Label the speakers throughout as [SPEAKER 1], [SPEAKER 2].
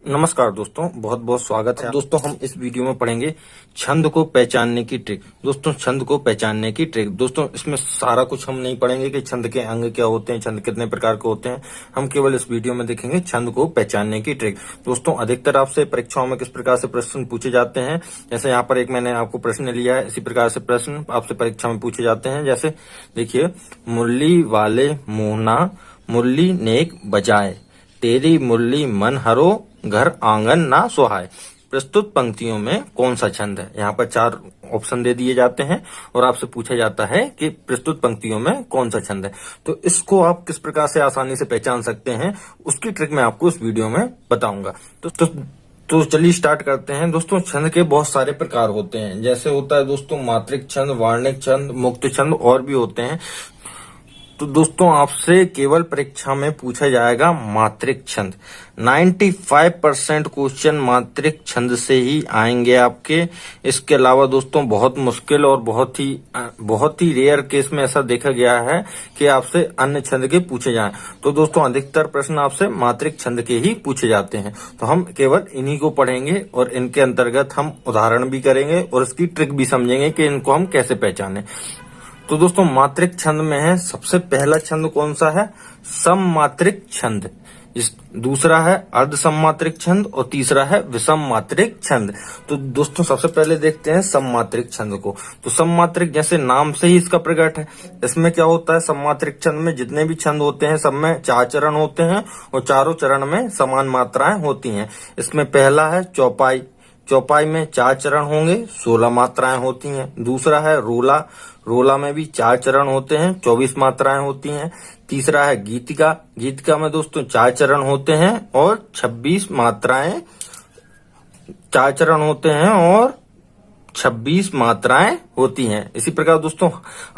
[SPEAKER 1] नमस्कार दोस्तों, बहुत बहुत स्वागत है। दोस्तों हम इस वीडियो में पढ़ेंगे छंद को पहचानने की ट्रिक। दोस्तों छंद को पहचानने की ट्रिक, दोस्तों इसमें सारा कुछ हम नहीं पढ़ेंगे कि छंद के अंग क्या होते हैं, छंद कितने प्रकार के होते हैं। हम केवल इस वीडियो में देखेंगे छंद को पहचानने की ट्रिक। दोस्तों अधिकतर आपसे परीक्षाओं में किस प्रकार से प्रश्न पूछे जाते हैं, जैसे यहाँ पर एक मैंने आपको प्रश्न लिया है, इसी प्रकार से प्रश्न आपसे परीक्षा में पूछे जाते हैं। जैसे देखिए, मुरली वाले मोहना मुरली नेक बजाए, तेरी मुरली मन हरो घर आंगन ना सुहाए। प्रस्तुत पंक्तियों में कौन सा छंद है? यहाँ पर 4 ऑप्शन दे दिए जाते हैं और आपसे पूछा जाता है कि प्रस्तुत पंक्तियों में कौन सा छंद है। तो इसको आप किस प्रकार से आसानी से पहचान सकते हैं, उसकी ट्रिक मैं आपको इस वीडियो में बताऊंगा। तो चलिए स्टार्ट करते हैं। दोस्तों छंद के बहुत सारे प्रकार होते हैं, जैसे होता है दोस्तों मात्रिक छंद, वर्णिक छंद, मुक्त छंद और भी होते हैं। तो दोस्तों आपसे केवल परीक्षा में पूछा जाएगा मात्रिक छंद। 95% क्वेश्चन मात्रिक छंद से ही आएंगे आपके। इसके अलावा दोस्तों बहुत मुश्किल और बहुत ही रेयर केस में ऐसा देखा गया है कि आपसे अन्य छंद के पूछे जाएं। तो दोस्तों अधिकतर प्रश्न आपसे मात्रिक छंद के ही पूछे जाते हैं। तो हम केवल इन्हीं को पढ़ेंगे और इनके अंतर्गत हम उदाहरण भी करेंगे और इसकी ट्रिक भी समझेंगे कि इनको हम कैसे पहचानें। तो दोस्तों मात्रिक छंद में है, सबसे पहला छंद कौन सा है? सममात्रिक छंद। दूसरा है अर्ध सममात्रिक छंद और तीसरा है विषम मात्रिक छंद। तो दोस्तों सबसे पहले देखते हैं सममात्रिक छंद को। तो सममात्रिक जैसे नाम से ही इसका प्रकट है। इसमें क्या होता है, सममात्रिक छंद में जितने भी छंद होते हैं सब में 4 चरण होते हैं और चारों चरण में समान मात्राएं होती हैं। इसमें पहला है चौपाई। चौपाई में 4 चरण होंगे, 16 मात्राएं होती हैं। दूसरा है रोला। रोला में भी 4 चरण होते हैं, 24 मात्राएं होती हैं। तीसरा है गीतिका। गीतिका में दोस्तों 4 चरण होते हैं और 26 मात्राएं, 4 चरण होते हैं और 26 मात्राएं होती हैं। इसी प्रकार दोस्तों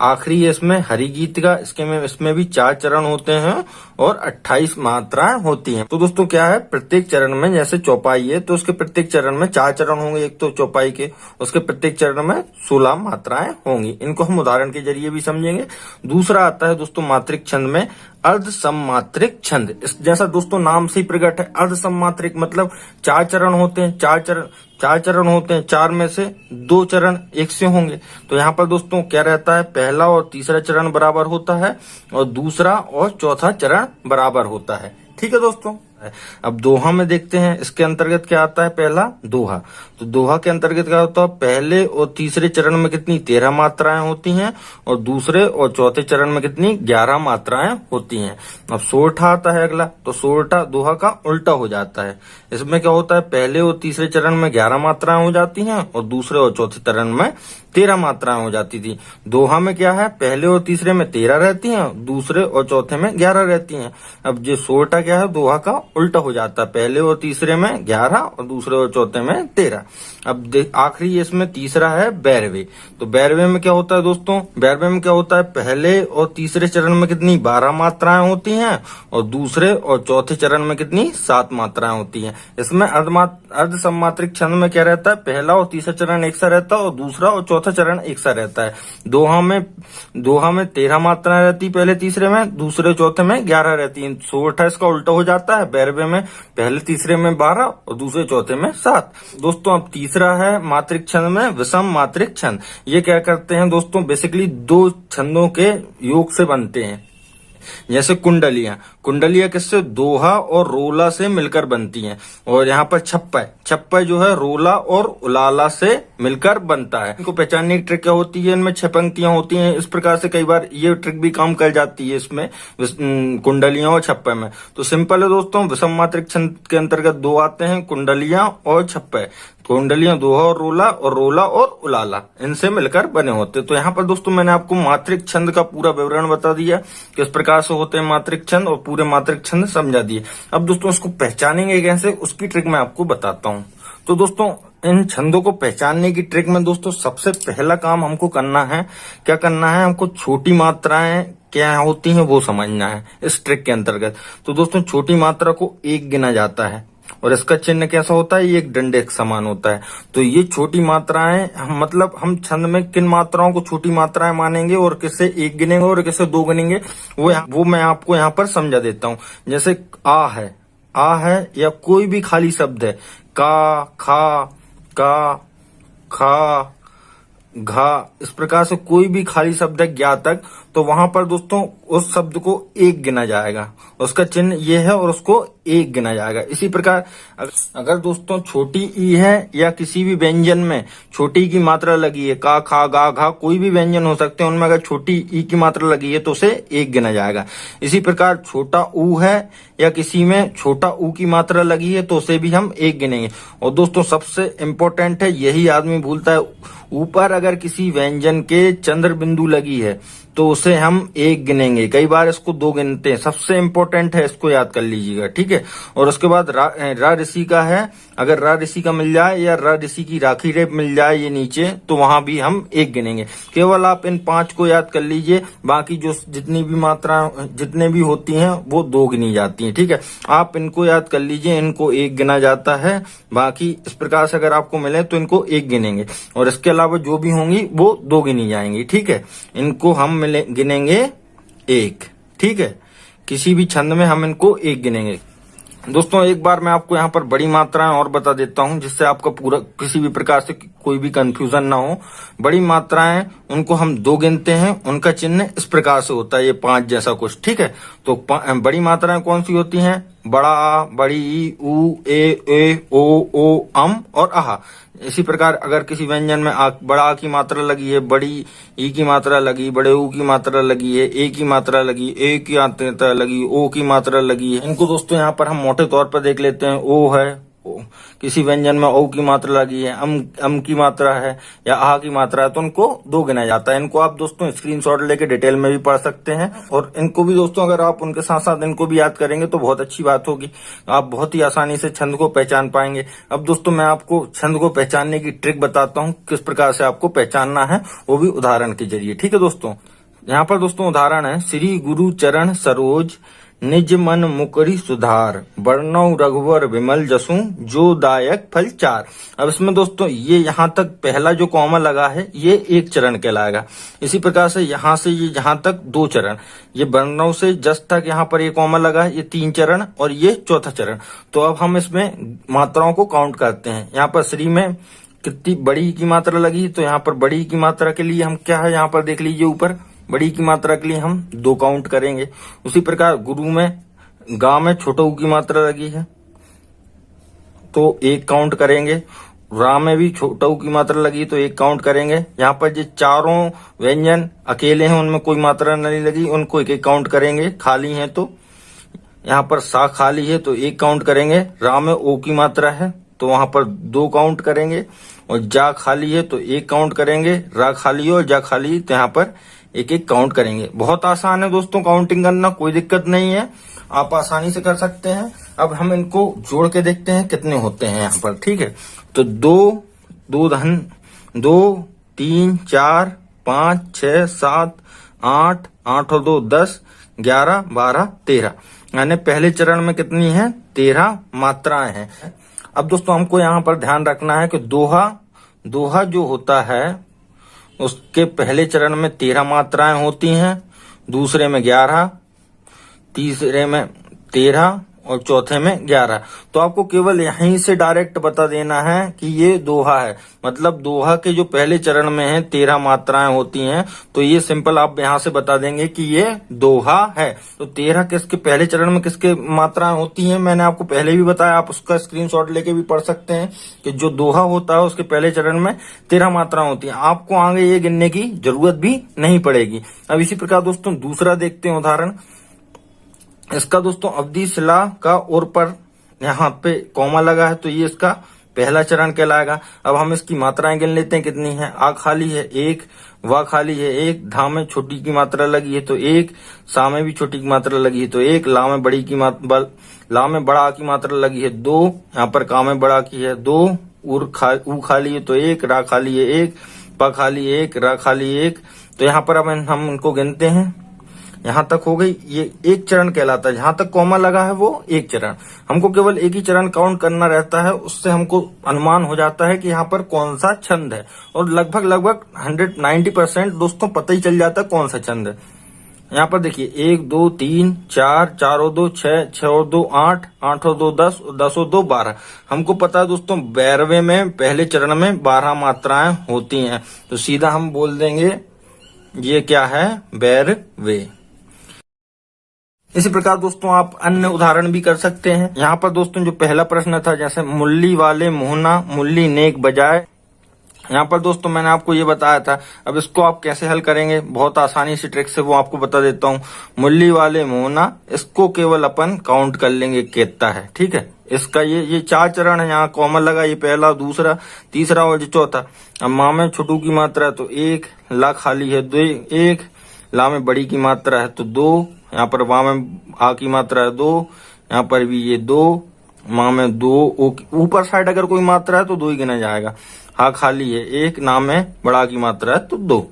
[SPEAKER 1] आखिरी है इसमें हरि गीत का। इसमें भी 4 चरण होते हैं और 28 मात्राएं होती हैं। तो दोस्तों क्या है, प्रत्येक चरण में जैसे चौपाई है तो उसके प्रत्येक चरण में 4 चरण होंगे, एक तो चौपाई के, उसके प्रत्येक चरण में 16 मात्राएं होंगी। इनको हम उदाहरण के जरिए भी समझेंगे। दूसरा आता है दोस्तों मात्रिक छंद में अर्ध सममात्रिक छंद। जैसा दोस्तों नाम से ही प्रकट है, अर्ध सममात्रिक मतलब 4 चरण होते हैं। 4 चरण होते हैं, 4 में से 2 चरण एक से होंगे। तो यहाँ पर दोस्तों क्या रहता है, पहला और तीसरा चरण बराबर होता है और दूसरा और चौथा चरण बराबर होता है। ठीक है दोस्तों। अब दोहा में देखते हैं, इसके अंतर्गत क्या आता है, पहला दोहा। तो दोहा के अंतर्गत क्या होता है, पहले और तीसरे चरण में कितनी 13 मात्राएं होती हैं और दूसरे और चौथे चरण में कितनी 11 मात्राएं होती हैं। अब सोरठा आता है अगला। तो सोरठा दोहा का उल्टा हो जाता है। इसमें क्या होता है, पहले और तीसरे चरण में 11 मात्राएं हो जाती हैं और दूसरे और चौथे चरण में 13 मात्राएं हो जाती थी। दोहा में क्या है, पहले और तीसरे में 13 रहती हैं, दूसरे और चौथे में 11 रहती हैं। अब ये सोरठा क्या है, दोहा का उल्टा हो जाता है, पहले और तीसरे में 11 और दूसरे और चौथे में 13। अब आखिरी इसमें तीसरा है बैरवे। तो बैरवे में क्या होता है दोस्तों, बैरवे में क्या होता है, पहले और तीसरे चरण में कितनी 12 मात्राएं होती हैं और दूसरे और चौथे चरण में कितनी 7 मात्राएं होती हैं। इसमें अर्ध सममात्रिक छंद में क्या रहता है, पहला और तीसरा चरण एक सा रहता है और दूसरा और चौथा चरण एक सा रहता है। दोहा में 13 मात्राएं रहती, पहले तीसरे में, दूसरे चौथे में 11 रहती है। सोरठा इसका उल्टा हो जाता है, बैरवे में पहले तीसरे में 12 और दूसरे चौथे में 7। दोस्तों अब तीसरा है मात्रिक छंद में विषम मात्रिक छंद। ये क्या करते हैं दोस्तों, बेसिकली 2 छंदों के योग से बनते हैं। जैसे कुंडलियां किससे, दोहा और रोला से मिलकर बनती हैं। और यहाँ पर छप्पय जो है रोला और उलाला से मिलकर बनता है। इनको पहचानने की ट्रिक क्या होती है, इनमें 6 पंक्तियां होती हैं। इस प्रकार से कई बार ये ट्रिक भी काम कर जाती है इसमें कुंडलियां और छप्पय में। तो सिंपल है दोस्तों, विषम मात्रिक छंद के अंतर्गत 2 आते हैं, कुंडलियां और छप्पय। कुंडलियां दोहा और रोला और उलाला इनसे मिलकर बने होते। तो यहाँ पर दोस्तों मैंने आपको मात्रिक छंद का पूरा विवरण बता दिया, किस प्रकार से होते हैं मात्रिक छंद, और पूरे मात्रिक छंद समझा दिए। अब दोस्तों इसको पहचानेंगे कैसे, उसकी ट्रिक मैं आपको बताता हूँ। तो दोस्तों इन छंदों को पहचानने की ट्रिक में दोस्तों सबसे पहला काम हमको करना है, क्या करना है, हमको छोटी मात्राएं क्या होती हैं वो समझना है इस ट्रिक के अंतर्गत। तो दोस्तों छोटी मात्रा को 1 गिना जाता है और इसका चिन्ह कैसा होता है, ये एक डंडे के समान होता है। तो ये छोटी मात्राएं, मतलब हम छंद में किन मात्राओं को छोटी मात्राएं मानेंगे और किसे 1 गिनेंगे और किसे 2 गिनेंगे, वो मैं आपको यहाँ पर समझा देता हूँ। जैसे आ है, आ है या कोई भी खाली शब्द है, का, खा, का, खा, घा, इस प्रकार से कोई भी खाली शब्द है ज्ञा तक, तो वहां पर दोस्तों उस शब्द को एक गिना जाएगा, उसका चिन्ह ये है और उसको एक गिना जाएगा। इसी प्रकार अगर दोस्तों छोटी ई है या किसी भी व्यंजन में छोटी की मात्रा लगी है, का, खा, गा, घा, कोई भी व्यंजन हो सकते हैं, उनमें अगर छोटी ई की मात्रा लगी है तो उसे एक गिना जाएगा। इसी प्रकार छोटा ऊ है या किसी में छोटा ऊ की मात्रा लगी है तो उसे भी हम एक गिनेंगे। और दोस्तों सबसे इंपॉर्टेंट है, यही आदमी भूलता है, ऊपर अगर किसी व्यंजन के चंद्र बिंदु लगी है तो उसे हम एक गिनेंगे, कई बार इसको दो गिनते हैं। सबसे इंपॉर्टेंट है, इसको याद कर लीजिएगा, ठीक है। और उसके बाद रा ऋषि का है, अगर रा ऋषि का मिल जाए या रा ऋषि की राखी रेप मिल जाए ये नीचे, तो वहां भी हम एक गिनेंगे। केवल आप इन 5 को याद कर लीजिए, बाकी जो जितनी भी मात्रा जितने भी होती हैं वो 2 गिनी जाती हैं, ठीक है। आप इनको याद कर लीजिए, इनको एक गिना जाता है, बाकी इस प्रकार से अगर आपको मिले तो इनको एक गिनेंगे, और इसके अलावा जो भी होंगी वो 2 गिनी जाएंगी, ठीक है। इनको हम गिनेंगे एक, ठीक है। किसी भी छंद में हम इनको एक गिनेंगे। दोस्तों एक बार मैं आपको यहाँ पर बड़ी मात्राएं और बता देता हूँ, जिससे आपका पूरा किसी भी प्रकार से कोई भी कंफ्यूजन ना हो। बड़ी मात्राएं उनको हम 2 गिनते हैं, उनका चिन्ह इस प्रकार से होता है, ये 5 जैसा कुछ, ठीक है। तो बड़ी मात्राएं कौन सी होती हैं? बड़ा आ, बड़ी ई, ऊ, ए, ओ, अम और आहा। इसी प्रकार अगर किसी व्यंजन में बड़ा आ की मात्रा लगी है, बड़ी ई की मात्रा लगी, बड़े ऊ की मात्रा लगी है, ए की मात्रा लगी, ए की मात्रा लगी, ओ की मात्रा लगी है, इनको दोस्तों यहाँ पर हम मोटे तौर पर देख लेते हैं। ओ है, किसी व्यंजन में ओ की मात्रा लगी है, अम की मात्रा है या आ की मात्रा है, तो उनको 2 गिना जाता है। इनको आप दोस्तों स्क्रीनशॉट लेके डिटेल में भी पढ़ सकते हैं, और इनको भी दोस्तों अगर आप उनके साथ साथ इनको भी याद करेंगे तो बहुत अच्छी बात होगी, आप बहुत ही आसानी से छंद को पहचान पाएंगे। अब दोस्तों मैं आपको छंद को पहचानने की ट्रिक बताता हूँ, किस प्रकार से आपको पहचानना है, वो भी उदाहरण के जरिए, ठीक है दोस्तों। यहाँ पर दोस्तों उदाहरण है, श्री गुरु चरण सरोज निज मन मुकरी सुधार, वर्णव रघुवर विमल जसु जो दायक फल 4। अब इसमें दोस्तों ये यहाँ तक पहला जो कॉमा लगा है ये 1 चरण कहलाएगा। इसी प्रकार से यहाँ से ये यहाँ तक 2 चरण, ये वर्णव से जस तक यहाँ पर ये कॉमा लगा है, ये 3 चरण और ये 4था चरण। तो अब हम इसमें मात्राओं को काउंट करते हैं। यहाँ पर श्री में कितनी बड़ी की मात्रा लगी, तो यहाँ पर बड़ी की मात्रा के लिए हम क्या है, यहाँ पर देख लीजिए ऊपर बड़ी की मात्रा के लिए हम 2 काउंट करेंगे। उसी प्रकार गुरु में गा में छोटा ऊ की मात्रा लगी है तो 1 काउंट करेंगे। रा में भी छोटा ऊ की मात्रा लगी तो 1 काउंट करेंगे। यहाँ पर जो चारों व्यंजन अकेले हैं उनमें कोई मात्रा नहीं लगी, उनको 1 काउंट करेंगे। खाली है तो यहाँ पर सा खाली है तो 1 काउंट करेंगे। रा में ओ की मात्रा है तो वहां पर 2 काउंट करेंगे, और जा खाली है तो 1 काउंट करेंगे। रा खाली है और जा खाली है तो यहाँ पर 1 काउंट करेंगे। बहुत आसान है दोस्तों काउंटिंग करना, कोई दिक्कत नहीं है, आप आसानी से कर सकते हैं। अब हम इनको जोड़ के देखते हैं कितने होते हैं यहाँ पर, ठीक है। तो 2, 2 2, 3, 4, 5, 6, 7, 8, 8 और 2 10, 11, 12, 13, यानी पहले चरण में कितनी है? 13 मात्राएं हैं। अब दोस्तों हमको यहाँ पर ध्यान रखना है कि दोहा जो होता है उसके पहले चरण में 13 मात्राएं होती हैं, दूसरे में 11, तीसरे में 13 और चौथे में 11। तो आपको केवल यहीं से डायरेक्ट बता देना है कि ये दोहा है, मतलब दोहा के जो पहले चरण में है 13 मात्राएं होती हैं, तो ये सिंपल आप यहां से बता देंगे कि ये दोहा है। तो 13 किसके पहले चरण में किसके मात्राएं होती हैं, मैंने आपको पहले भी बताया, आप उसका स्क्रीनशॉट लेके भी पढ़ सकते हैं कि जो दोहा होता है उसके पहले चरण में 13 मात्राएं होती हैं। आपको आगे ये गिनने की जरूरत भी नहीं पड़ेगी। अब इसी प्रकार दोस्तों दूसरा देखते हैं उदाहरण। इसका दोस्तों अवधि शिला का और पर यहाँ पे कॉमा लगा है तो ये इसका पहला चरण कहलाएगा। अब हम इसकी मात्राएं गिन लेते हैं कितनी है। आ खाली है 1, वा खाली है 1, धा में छोटी की मात्रा लगी है तो 1, सा में भी छोटी की मात्रा लगी है तो 1, ला में बड़ा की मात्रा लगी है 2, यहाँ पर का में बड़ा की है 2, ऊ खाली है तो 1, रा खाली है 1, पा खाली 1, रा खाली 1। तो यहाँ पर अब हम इनको गिनते हैं, यहाँ तक हो गई, ये 1 चरण कहलाता है। जहां तक कॉमा लगा है वो 1 चरण, हमको केवल 1 ही चरण काउंट करना रहता है, उससे हमको अनुमान हो जाता है कि यहाँ पर कौन सा छंद है, और लगभग 190% दोस्तों पता ही चल जाता है कौन सा छंद है। यहाँ पर देखिए 1 2 3 4, 4 और 2 6, 6 और 2 8, 8 और 2 10, 10 और 2 12। हमको पता है दोस्तों बैरवे में पहले चरण में 12 मात्राएं होती हैं, तो सीधा हम बोल देंगे ये क्या है, बैरवे। इसी प्रकार दोस्तों आप अन्य उदाहरण भी कर सकते हैं। यहाँ पर दोस्तों जो पहला प्रश्न था, जैसे मुल्ली वाले मोहना मुल्ली नेक बजाए, यहाँ पर दोस्तों मैंने आपको ये बताया था। अब इसको आप कैसे हल करेंगे, बहुत आसानी से ट्रिक से वो आपको बता देता हूँ। मुल्ली वाले मोहना, इसको केवल अपन काउंट कर लेंगे कितना है, ठीक है। इसका ये 4 चरण है, यहाँ कॉमन लगा, ये पहला, दूसरा, तीसरा और चौथा। अब माँ में छोटू की मात्रा है तो 1, ला खाली है 2, 1, ला में बड़ी की मात्रा है तो 2, यहाँ पर वा में आ की मात्रा है 2, यहाँ पर भी ये 2, माँ में 2, ऊपर साइड अगर कोई मात्रा है तो 2 ही गिना जाएगा। हा खाली है 1, नाम में बड़ा की मात्रा है तो 2।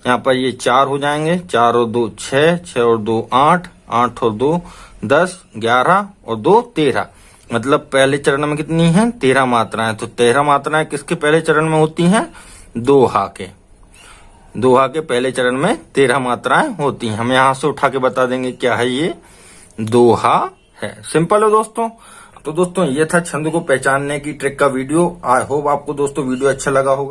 [SPEAKER 1] यहाँ पर ये 4 हो जाएंगे, 4 और 2 6, 6 और 2 8, 8 और 2 10, 11 और 2 13। मतलब पहले चरण में कितनी है, 13 मात्राएं। तो 13 मात्राएं किसके पहले चरण में होती हैं, दोहा के। दोहा के पहले चरण में 13 मात्राएं होती हैं। हम यहाँ से उठा के बता देंगे क्या है, ये दोहा है। सिंपल है दोस्तों। तो दोस्तों ये था छंद को पहचानने की ट्रिक का वीडियो। आई होप आपको दोस्तों वीडियो अच्छा लगा होगा।